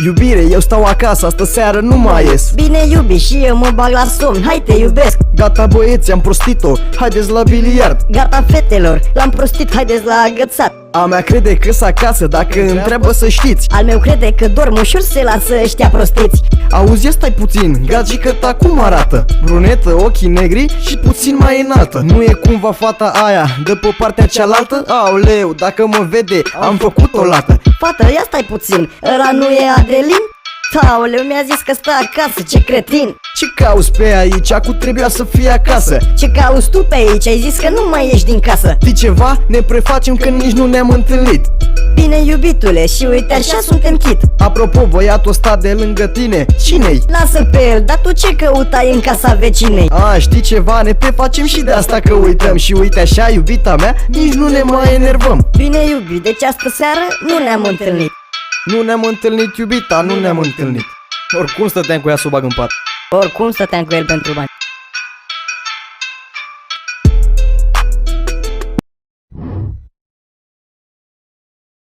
Iubire, eu stau acasă, astă seară nu mai ies. Bine iubi și eu mă bag la somn, hai te iubesc. Gata băieți, am prostit-o, haideți la biliard. Gata fetelor, l-am prostit, haideți la agățat. A mea crede că-s acasă, dacă întreabă să știți. Al meu crede că dorm ușor, se lasă ăștia prostiți. Auzi, stai puțin, gagică ta cum arată? Brunetă, ochii negri și puțin mai înaltă. Nu e cumva fata aia de pe partea cealaltă? Aoleu, dacă mă vede, am făcut o lată. Fată, ia stai puțin, ăla nu e Adelin? Aoleu, mi-a zis că stă acasă, ce cretin. Ce cauți pe aici? Acu trebuia să fie acasă. Ce cauți tu pe aici? Ai zis că nu mai ieși din casă. Știi ceva? Ne prefacem că nici nu ne-am întâlnit. Bine iubitule, și uite așa suntem chit. Apropo, băiatul ăsta de lângă tine, cine-i? Lasă pe el, dar tu ce căutai în casa vecinei? A, știi ceva? Ne prefacem și de asta că uităm. Și uite așa, iubita mea, nici nu ne mai enervăm. Bine iubi, deci astă seară nu ne-am întâlnit. Nu ne-am întâlnit, iubita, nu ne-am întâlnit. Oricum stăteam cu ea să o bag în pat. Oricum stăteam cu el pentru bani.